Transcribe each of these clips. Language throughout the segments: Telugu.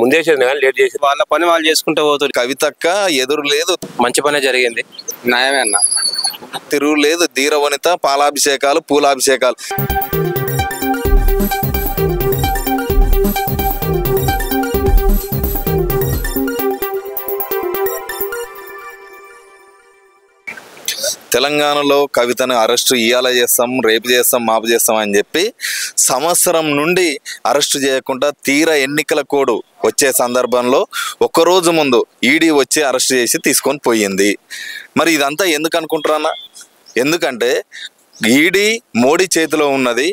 ముందే లేట్ చేసి వాళ్ళ పని వాళ్ళు చేసుకుంటూ పోతుంది. కవితక్క ఎదురు లేదు, మంచి పనే జరిగింది. న్యాయమే అన్న. తిరుగు లేదు, ధీరవనిత పాలాభిషేకాలు పూలాభిషేకాలు. తెలంగాణలో కవితను అరెస్టు ఇవాళ చేస్తాం, రేపు చేస్తాం, మాపు చేస్తాం అని చెప్పి సంవత్సరం నుండి అరెస్టు చేయకుండా తీరా ఎన్నికల కోడ్ వచ్చే సందర్భంలో ఒక్కరోజు ముందు ఈడీ వచ్చి అరెస్ట్ చేసి తీసుకొని పోయింది. మరి ఇదంతా ఎందుకు అనుకుంటున్నానా? ఎందుకంటే ఈడీ మోడీ చేతిలో ఉన్నది.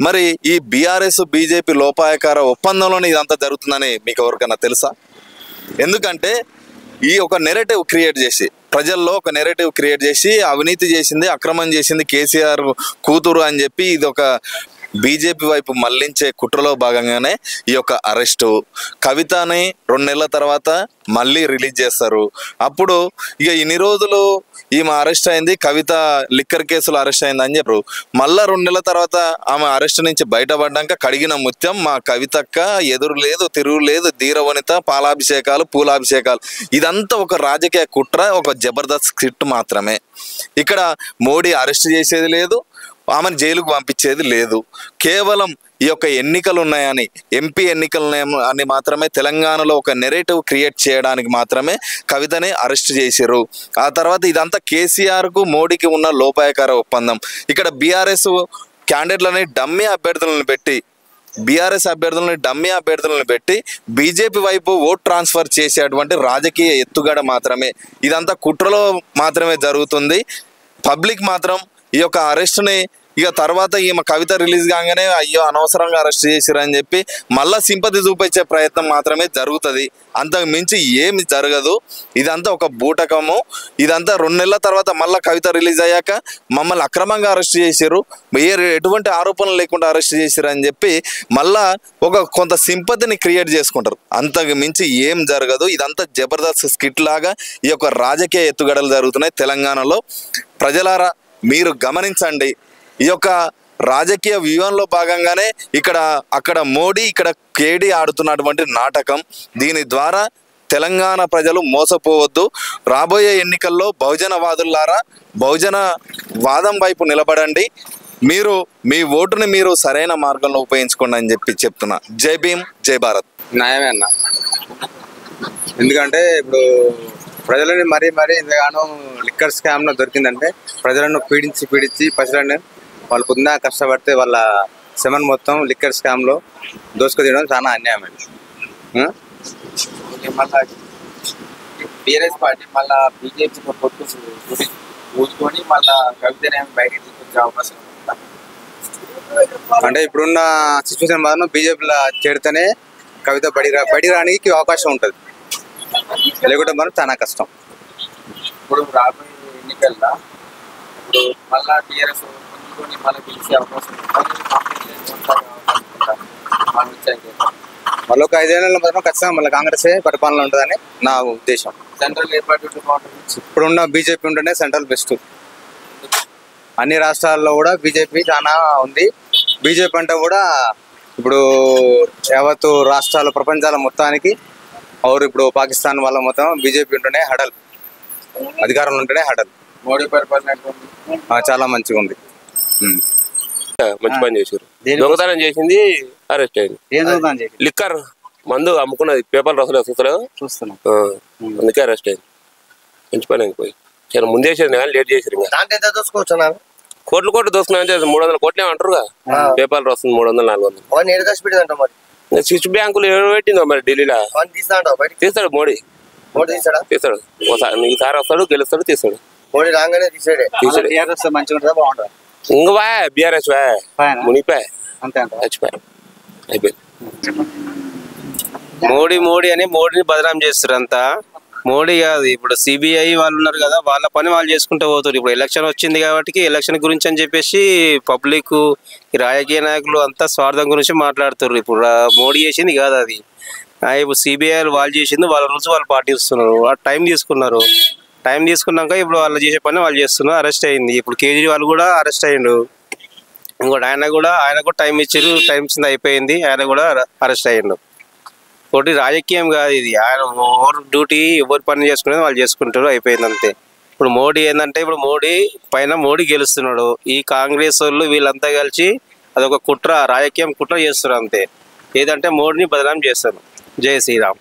మరి ఈ బీఆర్ఎస్ బీజేపీ లోపాయకార ఒప్పందంలోనే ఇదంతా జరుగుతుందని మీకు ఎవరికైనా తెలుసా? ఎందుకంటే ఈ ఒక నెరేటివ్ క్రియేట్ చేసి, ప్రజల్లో ఒక నెరేటివ్ క్రియేట్ చేసి అవినీతి చేసింది, అక్రమం చేసింది కేసీఆర్ కూతురు అని చెప్పి ఇది ఒక బీజేపీ వైపు మళ్లించే కుట్రలో భాగంగానే ఈ యొక్క అరెస్టు. కవితని 2 నెలల తర్వాత మళ్ళీ రిలీజ్ చేస్తారు. అప్పుడు ఇక ఇన్ని రోజులు ఈమె అరెస్ట్ అయింది, కవిత లిక్కర్ కేసులో అరెస్ట్ అయింది అని చెప్పారు. మళ్ళా 2 నెలల తర్వాత ఆమె అరెస్ట్ నుంచి బయటపడ్డాక కడిగిన ముత్యం మా కవితక్క ఎదురు లేదు, తిరుగు లేదు, ధీరవనిత పాలాభిషేకాలు పూలాభిషేకాలు. ఇదంతా ఒక రాజకీయ కుట్ర, ఒక జబర్దస్త్ స్క్రిప్ట్ మాత్రమే. ఇక్కడ మోడీ అరెస్ట్ చేసేది లేదు, ఆమెను జైలుకు పంపించేది లేదు. కేవలం ఈ యొక్క ఎన్నికలు ఉన్నాయని, ఎంపీ ఎన్నికలు ఉన్నాయని మాత్రమే తెలంగాణలో ఒక నెరేటివ్ క్రియేట్ చేయడానికి మాత్రమే కవితని అరెస్ట్ చేశారు. ఆ తర్వాత ఇదంతా కేసీఆర్కు మోడీకి ఉన్న లోపాయకార ఒప్పందం. ఇక్కడ బీఆర్ఎస్ క్యాండిడేట్లని డమ్మీ అభ్యర్థులను పెట్టి, బీఆర్ఎస్ డమ్మీ అభ్యర్థులను పెట్టి బీజేపీ వైపు ఓట్ ట్రాన్స్ఫర్ చేసేటువంటి రాజకీయ ఎత్తుగడ మాత్రమే. ఇదంతా కుట్రలో మాత్రమే జరుగుతుంది. పబ్లిక్ మాత్రం ఈ యొక్క అరెస్ట్ని ఇక తర్వాత ఈమె కవిత రిలీజ్ కాగానే అయ్యో అనవసరంగా అరెస్ట్ చేసిరని చెప్పి మళ్ళీ సింపతి చూపించే ప్రయత్నం మాత్రమే జరుగుతుంది. అంతకు మించి ఏమి జరగదు. ఇదంతా ఒక బూటకము. ఇదంతా 2 నెలల తర్వాత మళ్ళీ కవిత రిలీజ్ అయ్యాక మమ్మల్ని అక్రమంగా అరెస్ట్ చేశారు, ఎటువంటి ఆరోపణలు లేకుండా అరెస్ట్ చేశారు అని చెప్పి మళ్ళా ఒక కొంత సింపతిని క్రియేట్ చేసుకుంటారు. అంతకు మించి ఏం జరగదు. ఇదంతా జబర్దస్త్ స్కిట్ లాగా ఈ యొక్క రాజకీయ ఎత్తుగడలు జరుగుతున్నాయి తెలంగాణలో. ప్రజలారా మీరు గమనించండి, ఈ యొక్క రాజకీయ వ్యూహంలో భాగంగానే అక్కడ మోడీ, ఇక్కడ కేడీ ఆడుతున్నటువంటి నాటకం. దీని ద్వారా తెలంగాణ ప్రజలు మోసపోవద్దు. రాబోయే ఎన్నికల్లో బహుజనవాదులారా బహుజన వాదం వైపు నిలబడండి. మీరు మీ ఓటుని మీరు సరైన మార్గంలో ఉపయోగించుకోండి అని చెప్పి చెప్తున్నా. జై భీమ్, జై భారత్. న్యాయమే అన్న. ఎందుకంటే ఇప్పుడు ప్రజలని మరీ ఇంతగానో లిక్కర్ స్కామ్లో దొరికిందంటే ప్రజలను పీడించి ప్రజలను వాళ్ళు పొద్దున కష్టపడితే వాళ్ళ సెమన్ మొత్తం లిక్కర్ స్కామ్లో దోసుకు తీయడం చాలా అన్యాయం అండి. మళ్ళీ బీఆర్ఎస్ పార్టీ మళ్ళీ బీజేపీ పొత్తు కూర్చుకొని మళ్ళీ కవితని బయటకు తీసుకొచ్చే అవకాశం అంటే ఇప్పుడున్న సిచ్యువేషన్ మాత్రం బీజేపీలో చేరితేనే కవిత బడి రానికి అవకాశం ఉంటుంది, లేకుంటే మనం చాలా కష్టం. ఇప్పుడు రాబోయే ఎన్నికల్లో ఇప్పుడు మళ్ళా టీఆర్ఎస్ పొందుకొని మళ్ళీ గెలిచే అవకాశం మళ్ళీ ఒక 5 ఏళ్ళలో మాత్రం ఖచ్చితంగా మళ్ళీ కాంగ్రెస్ పరిపాలన ఉంటుందని నా ఉద్దేశం. సెంట్రల్ ఏ పార్టీ బాగుంటుంది? ఇప్పుడున్న బీజేపీ ఉంటేనే సెంట్రల్ బెస్ట్. అన్ని రాష్ట్రాల్లో కూడా బీజేపీ చాలా ఉంది. బీజేపీ అంటే కూడా ఇప్పుడు యావత్తు రాష్ట్రాల ప్రపంచాల మొత్తానికి ఇప్పుడు పాకిస్తాన్ వాళ్ళ మొత్తం బీజేపీ ఉంటేనే హడల్, అధికారంలో ఉంటేనే హడల్. మోడీ పరిపాలన చాలా మంచిగా ఉంది. మంచి పని చేశారు. దొంగతనం చేసింది అరెస్ట్ అయింది. లిక్కర్ మందు అమ్ముకున్నది పేపర్ చూస్తున్నా, అందుకే అరెస్ట్ అయింది. మంచి పని అయింది. పోయి చాలా ముందే కానీ లేట్ చేశారు. ఇంకా కోట్లు దోసుకున్నా 300 కోట్లు ఏమంటారుగా. పేపర్లు వస్తుంది 300 400. స్విచ్ బ్యాంకులు ఏడు పెట్టిందో మరి ఢిల్లీలో తీస్తాడు మోడీ. తీస్తాడు. ఈసారి వస్తాడు, గెలుస్తాడు, తీస్తాడు. ఇంకా బీఆర్ఎస్ మునిపా చచ్చిపోయా అయిపోయింది. మోడీ అని మోడీని బదనాం చేస్తారు అంతా. మోడీ కాదు, ఇప్పుడు సిబిఐ వాళ్ళు ఉన్నారు కదా, వాళ్ళ పని వాళ్ళు చేసుకుంటూ పోతారు. ఇప్పుడు ఎలక్షన్ వచ్చింది కాబట్టి ఎలక్షన్ గురించి అని చెప్పేసి పబ్లిక్, రాజకీయ నాయకులు అంతా స్వార్థం గురించి మాట్లాడుతారు. ఇప్పుడు మోడీ చేసింది కాదు అది. ఇప్పుడు సిబిఐ వాళ్ళు చేసింది, వాళ్ళ రూల్స్ వాళ్ళు పాటిస్తున్నారు. టైం తీసుకున్నారు. టైం తీసుకున్నాక ఇప్పుడు వాళ్ళు చేసే పని వాళ్ళు చేస్తున్నారు. అరెస్ట్ అయింది. ఇప్పుడు కేజ్రీవాల్ కూడా అరెస్ట్ అయ్యిండు. ఇంకోటి ఆయన కూడా టైం ఇచ్చారు. టైం ఇచ్చింది అయిపోయింది. ఆయన కూడా అరెస్ట్ అయ్యిండు. ఒకటి రాజకీయం కాదు ఇది, ఆయన ఎవరు డ్యూటీ ఎవరు పని చేసుకునేది వాళ్ళు చేసుకుంటారు, అయిపోయింది అంతే. ఇప్పుడు మోడీ ఏంటంటే, ఇప్పుడు మోడీ పైన మోడీ గెలుస్తున్నాడు, ఈ కాంగ్రెస్ వాళ్ళు వీళ్ళంతా కలిసి అదొక కుట్ర, రాజకీయం కుట్ర చేస్తారు అంతే. ఏదంటే మోడీని బదనాం చేస్తారు. జై శ్రీరామ్.